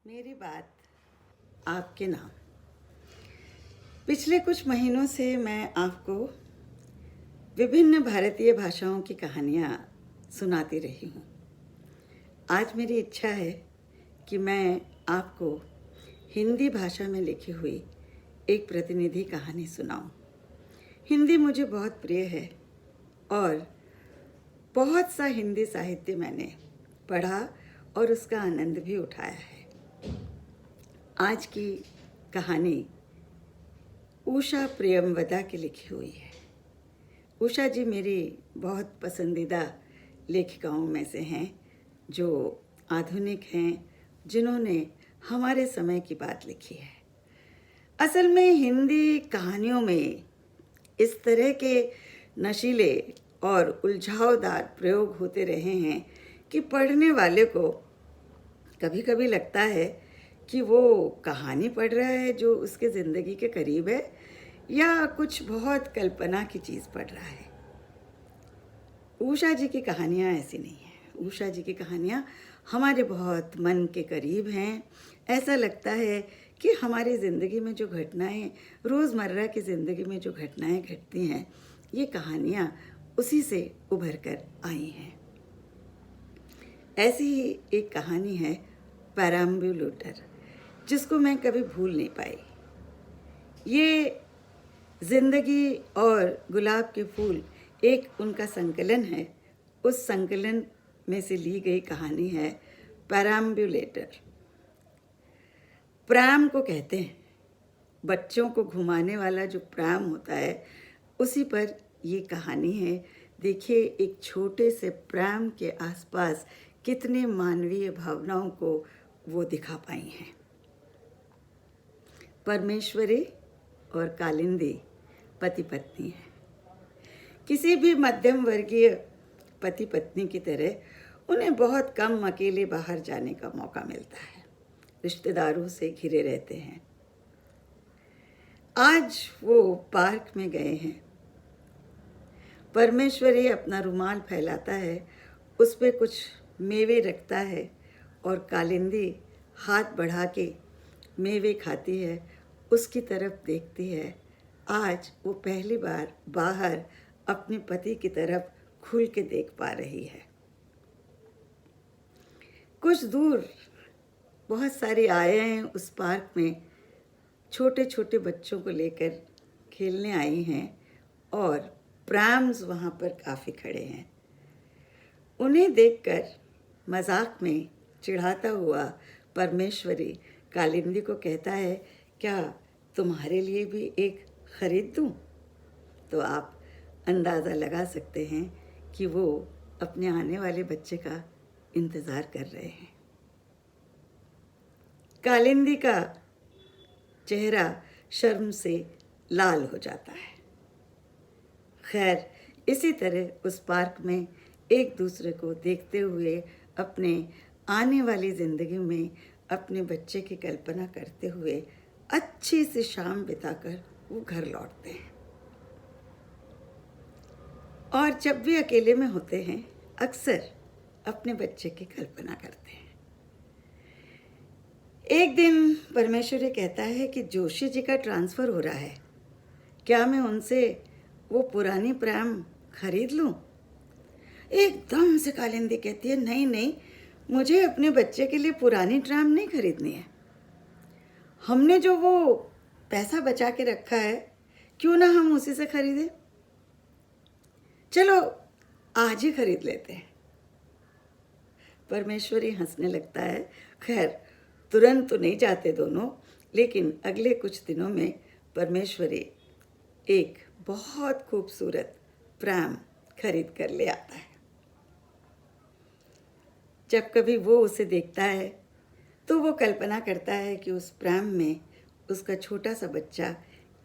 मेरी बात आपके नाम। पिछले कुछ महीनों से मैं आपको विभिन्न भारतीय भाषाओं की कहानियाँ सुनाती रही हूँ। आज मेरी इच्छा है कि मैं आपको हिंदी भाषा में लिखी हुई एक प्रतिनिधि कहानी सुनाऊं। हिंदी मुझे बहुत प्रिय है और बहुत सा हिंदी साहित्य मैंने पढ़ा और उसका आनंद भी उठाया है। आज की कहानी उषा प्रियमवदा की लिखी हुई है। उषा जी मेरी बहुत पसंदीदा लेखिकाओं में से हैं, जो आधुनिक हैं, जिन्होंने हमारे समय की बात लिखी है। असल में हिंदी कहानियों में इस तरह के नशीले और उलझावदार प्रयोग होते रहे हैं कि पढ़ने वाले को कभी कभी लगता है कि वो कहानी पढ़ रहा है जो उसके ज़िंदगी के करीब है, या कुछ बहुत कल्पना की चीज़ पढ़ रहा है। उषा जी की कहानियाँ ऐसी नहीं हैं। उषा जी की कहानियाँ हमारे बहुत मन के करीब हैं। ऐसा लगता है कि हमारी ज़िंदगी में जो घटनाएं, रोज़मर्रा की ज़िंदगी में जो घटनाएं घटती हैं, ये कहानियाँ उसी से उभर कर आई हैं। ऐसी ही एक कहानी है पेरम्बुलेटर, जिसको मैं कभी भूल नहीं पाई। ये जिंदगी और गुलाब के फूल एक उनका संकलन है। उस संकलन में से ली गई कहानी है पेरम्बुलेटर। प्राम को कहते हैं, बच्चों को घुमाने वाला जो प्राम होता है, उसी पर ये कहानी है। देखिए, एक छोटे से प्राम के आसपास कितने मानवीय भावनाओं को वो दिखा पाई हैं। परमेश्वरी और कालिंदी पति पत्नी हैं। किसी भी मध्यम वर्गीय पति पत्नी की तरह उन्हें बहुत कम अकेले बाहर जाने का मौका मिलता है। रिश्तेदारों से घिरे रहते हैं। आज वो पार्क में गए हैं। परमेश्वरी अपना रुमाल फैलाता है, उस पे कुछ मेवे रखता है और कालिंदी हाथ बढ़ा के मेवे खाती है, उसकी तरफ देखती है। आज वो पहली बार बाहर अपने पति की तरफ खुल के देख पा रही है। कुछ दूर बहुत सारी आयाएं उस पार्क में छोटे छोटे बच्चों को लेकर खेलने आई हैं और प्रैम्स वहाँ पर काफ़ी खड़े हैं। उन्हें देखकर मजाक में चिढ़ाता हुआ परमेश्वरी कालिंदी को कहता है, क्या तुम्हारे लिए भी एक खरीद दूँ? तो आप अंदाज़ा लगा सकते हैं कि वो अपने आने वाले बच्चे का इंतज़ार कर रहे हैं। कालिंदी का चेहरा शर्म से लाल हो जाता है। खैर, इसी तरह उस पार्क में एक दूसरे को देखते हुए अपने आने वाली ज़िंदगी में अपने बच्चे की कल्पना करते हुए अच्छी सी शाम बिताकर वो घर लौटते हैं। और जब भी अकेले में होते हैं, अक्सर अपने बच्चे की कल्पना करते हैं। एक दिन परमेश्वरी कहता है कि जोशी जी का ट्रांसफ़र हो रहा है, क्या मैं उनसे वो पुरानी प्रैम खरीद लूँ? एकदम से कालिंदी कहती है, नहीं नहीं, मुझे अपने बच्चे के लिए पुरानी ट्राम नहीं खरीदनी है। हमने जो वो पैसा बचा के रखा है, क्यों ना हम उसी से खरीदें। चलो आज ही खरीद लेते हैं। परमेश्वरी हंसने लगता है। खैर, तुरंत तो नहीं जाते दोनों, लेकिन अगले कुछ दिनों में परमेश्वरी एक बहुत खूबसूरत प्रैम खरीद कर ले आता है। जब कभी वो उसे देखता है तो वो कल्पना करता है कि उस प्रैम में उसका छोटा सा बच्चा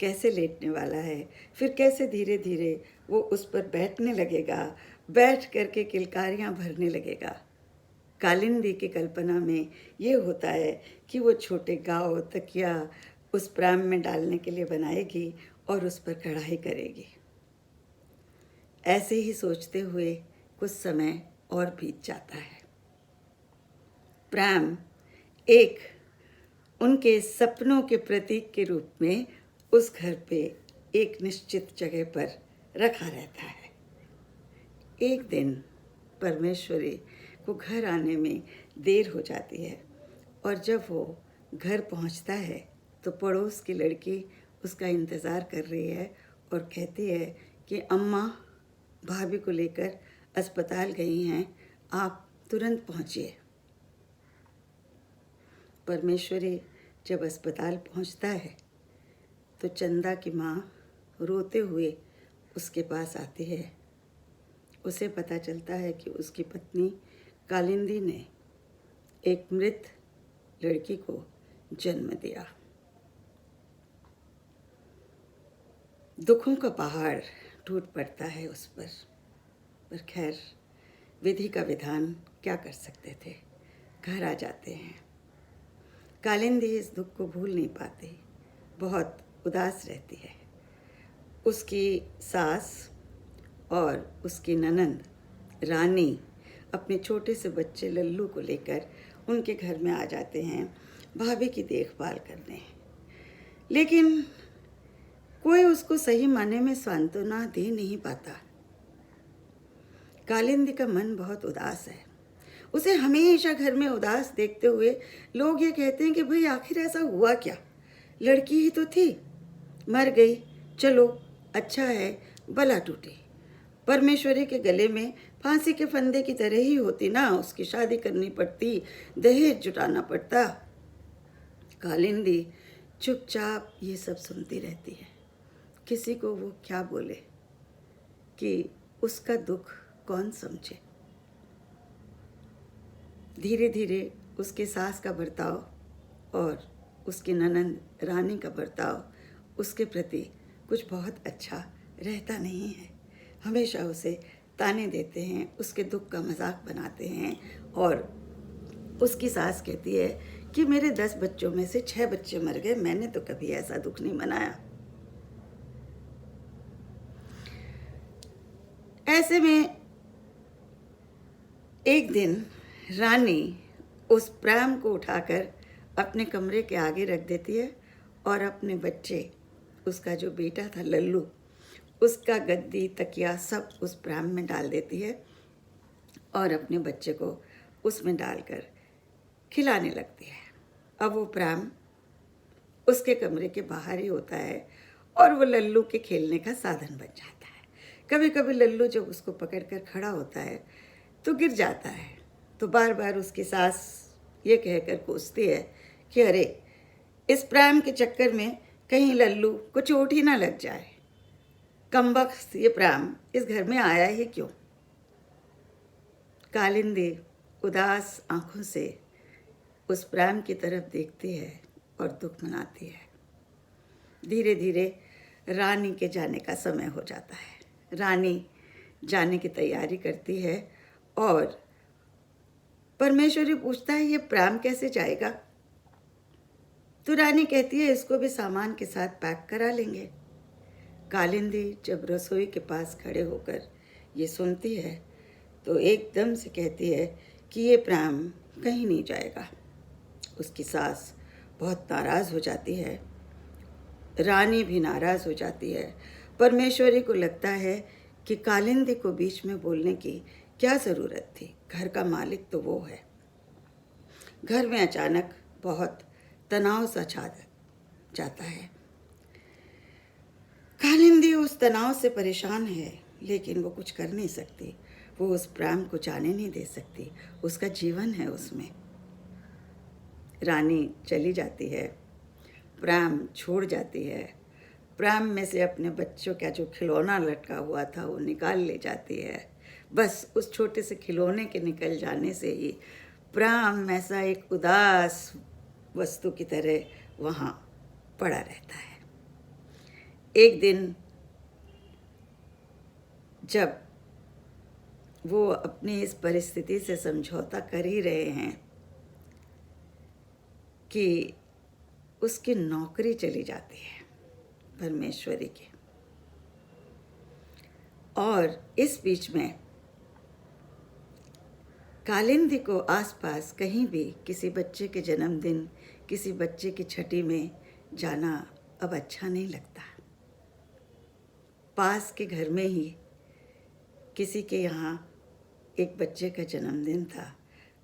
कैसे लेटने वाला है, फिर कैसे धीरे धीरे वो उस पर बैठने लगेगा, बैठ करके किलकारियाँ भरने लगेगा। कालिंदी की कल्पना में ये होता है कि वो छोटे गाँव तकिया उस प्रैम में डालने के लिए बनाएगी और उस पर कढ़ाई करेगी। ऐसे ही सोचते हुए कुछ समय और बीत जाता है। प्रैम एक उनके सपनों के प्रतीक के रूप में उस घर पे एक निश्चित जगह पर रखा रहता है। एक दिन परमेश्वरी को घर आने में देर हो जाती है और जब वो घर पहुंचता है तो पड़ोस की लड़की उसका इंतज़ार कर रही है और कहती है कि अम्मा भाभी को लेकर अस्पताल गई हैं, आप तुरंत पहुंचिए। परमेश्वरी जब अस्पताल पहुंचता है तो चंदा की माँ रोते हुए उसके पास आती है। उसे पता चलता है कि उसकी पत्नी कालिंदी ने एक मृत लड़की को जन्म दिया। दुखों का पहाड़ टूट पड़ता है उस पर खैर विधि का विधान क्या कर सकते थे। घर आ जाते हैं। कालिंदी इस दुख को भूल नहीं पाती, बहुत उदास रहती है। उसकी सास और उसकी ननंद रानी अपने छोटे से बच्चे लल्लू को लेकर उनके घर में आ जाते हैं भाभी की देखभाल करने, लेकिन कोई उसको सही माने में सांत्वना दे नहीं पाता। कालिंदी का मन बहुत उदास है। उसे हमेशा घर में उदास देखते हुए लोग ये कहते हैं कि भाई आखिर ऐसा हुआ क्या, लड़की ही तो थी, मर गई, चलो अच्छा है भला टूटी। परमेश्वरी के गले में फांसी के फंदे की तरह ही होती ना, उसकी शादी करनी पड़ती, दहेज जुटाना पड़ता। कालिंदी चुपचाप ये सब सुनती रहती है। किसी को वो क्या बोले कि उसका दुख कौन समझे। धीरे धीरे उसके सास का बर्ताव और उसकी ननंद रानी का बर्ताव उसके प्रति कुछ बहुत अच्छा रहता नहीं है। हमेशा उसे ताने देते हैं, उसके दुख का मजाक बनाते हैं और उसकी सास कहती है कि मेरे 10 बच्चों में से 6 बच्चे मर गए, मैंने तो कभी ऐसा दुख नहीं मनाया। ऐसे में एक दिन रानी उस प्राम को उठाकर अपने कमरे के आगे रख देती है और अपने बच्चे, उसका जो बेटा था लल्लू, उसका गद्दी तकिया सब उस प्राम में डाल देती है और अपने बच्चे को उसमें डालकर खिलाने लगती है। अब वो प्राम उसके कमरे के बाहर ही होता है और वो लल्लू के खेलने का साधन बन जाता है। कभी कभी लल्लू जब उसको पकड़कर खड़ा होता है तो गिर जाता है, तो बार बार उसकी सास ये कहकर कोसती है कि अरे इस प्राम के चक्कर में कहीं लल्लू को चोट ही ना लग जाए, कमबख्त ये प्राम इस घर में आया ही क्यों। कालिंदी उदास आंखों से उस प्राम की तरफ देखती है और दुख मनाती है। धीरे धीरे रानी के जाने का समय हो जाता है। रानी जाने की तैयारी करती है और परमेश्वरी पूछता है ये प्राम कैसे जाएगा, तो रानी कहती है इसको भी सामान के साथ पैक करा लेंगे। कालिंदी जब रसोई के पास खड़े होकर ये सुनती है तो एकदम से कहती है कि ये प्राम कहीं नहीं जाएगा। उसकी सास बहुत नाराज़ हो जाती है, रानी भी नाराज़ हो जाती है। परमेश्वरी को लगता है कि कालिंदी को बीच में बोलने की क्या ज़रूरत थी, घर का मालिक तो वो है। घर में अचानक बहुत तनाव सा छा जाता है। कालिंदी उस तनाव से परेशान है, लेकिन वो कुछ कर नहीं सकती। वो उस प्राम को जाने नहीं दे सकती, उसका जीवन है उसमें। रानी चली जाती है, प्राम छोड़ जाती है, प्राम में से अपने बच्चों का जो खिलौना लटका हुआ था वो निकाल ले जाती है। बस उस छोटे से खिलौने के निकल जाने से ही प्राम ऐसा एक उदास वस्तु की तरह वहाँ पड़ा रहता है। एक दिन जब वो अपनी इस परिस्थिति से समझौता कर ही रहे हैं कि उसकी नौकरी चली जाती है परमेश्वरी की, और इस बीच में कालिंदी को आसपास कहीं भी किसी बच्चे के जन्मदिन, किसी बच्चे की छठी में जाना अब अच्छा नहीं लगता। पास के घर में ही किसी के यहाँ एक बच्चे का जन्मदिन था।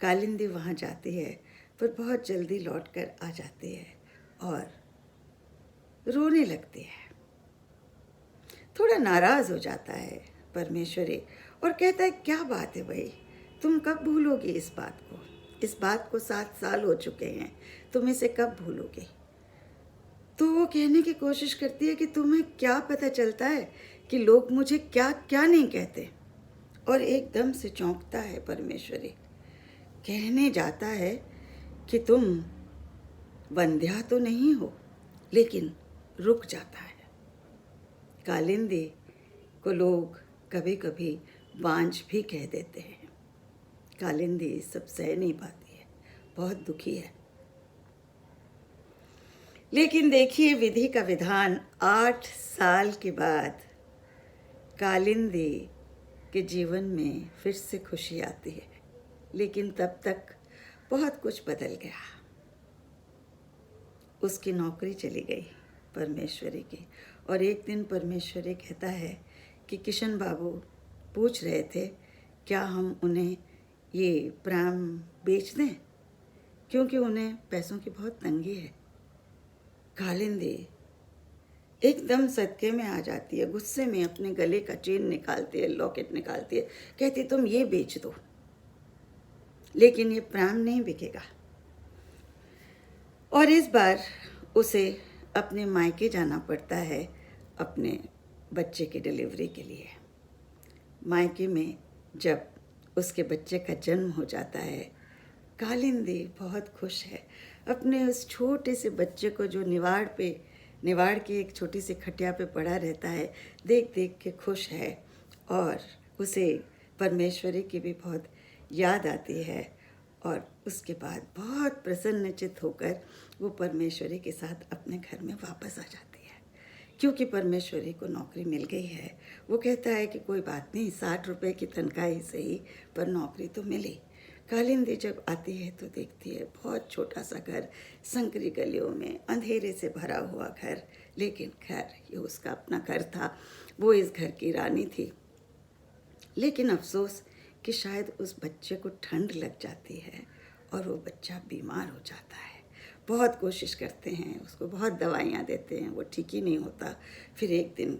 कालिंदी वहाँ जाती है, पर बहुत जल्दी लौट कर आ जाती है और रोने लगती है। थोड़ा नाराज़ हो जाता है परमेश्वरी और कहता है, क्या बात है भाई, तुम कब भूलोगी इस बात को? इस बात को 7 साल हो चुके हैं, तुम इसे कब भूलोगे? तो वो कहने की कोशिश करती है कि तुम्हें क्या पता चलता है कि लोग मुझे क्या क्या नहीं कहते। और एकदम से चौंकता है परमेश्वरी, कहने जाता है कि तुम वंध्या तो नहीं हो, लेकिन रुक जाता है। कालिंदी को लोग कभी कभी बांझ भी कह देते हैं। कालिंदी सब सह नहीं पाती है, बहुत दुखी है। लेकिन देखिए विधि का विधान, 8 साल के बाद कालिंदी के जीवन में फिर से खुशी आती है। लेकिन तब तक बहुत कुछ बदल गया। उसकी नौकरी चली गई परमेश्वरी की। और एक दिन परमेश्वरी कहता है कि किशन बाबू पूछ रहे थे क्या हम उन्हें ये प्राम बेच दें, क्योंकि उन्हें पैसों की बहुत तंगी है। कालिंदी एकदम सदके में आ जाती है, गुस्से में अपने गले का चेन निकालती है, लॉकेट निकालती है, कहती तुम ये बेच दो, लेकिन ये प्राम नहीं बिकेगा। और इस बार उसे अपने मायके जाना पड़ता है अपने बच्चे की डिलीवरी के लिए। मायके में जब उसके बच्चे का जन्म हो जाता है, कालिंदी बहुत खुश है। अपने उस छोटे से बच्चे को जो निवाड़ की एक छोटी सी खटिया पे पड़ा रहता है, देख देख के खुश है। और उसे परमेश्वरी की भी बहुत याद आती है। और उसके बाद बहुत प्रसन्नचित्त होकर वो परमेश्वरी के साथ अपने घर में वापस आ जाती है, क्योंकि परमेश्वरी को नौकरी मिल गई है। वो कहता है कि कोई बात नहीं, 60 रुपए की तनख्वाह ही सही, पर नौकरी तो मिली। कालिंदी जब आती है तो देखती है बहुत छोटा सा घर, संकरी गलियों में अंधेरे से भरा हुआ घर, लेकिन खैर ये उसका अपना घर था, वो इस घर की रानी थी। लेकिन अफसोस कि शायद उस बच्चे को ठंड लग जाती है और वो बच्चा बीमार हो जाता है। बहुत कोशिश करते हैं, उसको बहुत दवाइयाँ देते हैं, वो ठीक ही नहीं होता। फिर एक दिन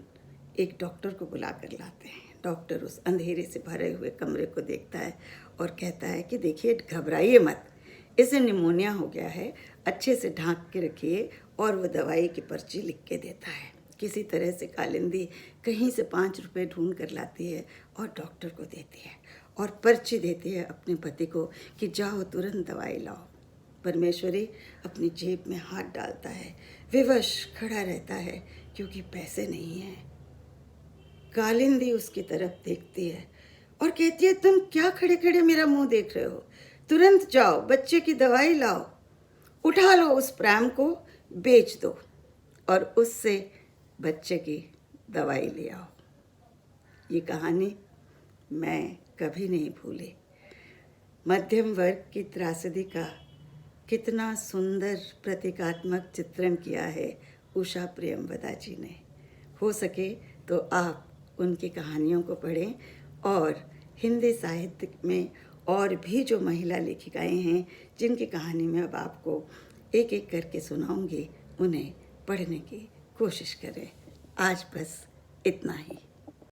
एक डॉक्टर को बुला कर लाते हैं। डॉक्टर उस अंधेरे से भरे हुए कमरे को देखता है और कहता है कि देखिए घबराइए मत, इसे निमोनिया हो गया है, अच्छे से ढांक के रखिए। और वो दवाई की पर्ची लिख के देता है। किसी तरह से कालिंदी कहीं से 5 रुपए ढूंढ कर लाती है और डॉक्टर को देती है और पर्ची देती है अपने पति को कि जाओ तुरंत दवाई लाओ। परमेश्वरी अपनी जेब में हाथ डालता है, विवश खड़ा रहता है क्योंकि पैसे नहीं हैं। कालिंदी उसकी तरफ देखती है और कहती है तुम क्या खड़े खड़े मेरा मुंह देख रहे हो, तुरंत जाओ बच्चे की दवाई लाओ, उठा लो उस प्राम को, बेच दो और उससे बच्चे की दवाई ले आओ। ये कहानी मैं कभी नहीं भूली। मध्यम वर्ग की त्रासदी का कितना सुंदर प्रतीकात्मक चित्रण किया है उषा प्रियंवदा जी ने। हो सके तो आप उनकी कहानियों को पढ़ें और हिंदी साहित्य में और भी जो महिला लेखिकाएं हैं जिनकी कहानी मैं अब आपको एक एक करके सुनाऊंगी, उन्हें पढ़ने की कोशिश करें। आज बस इतना ही।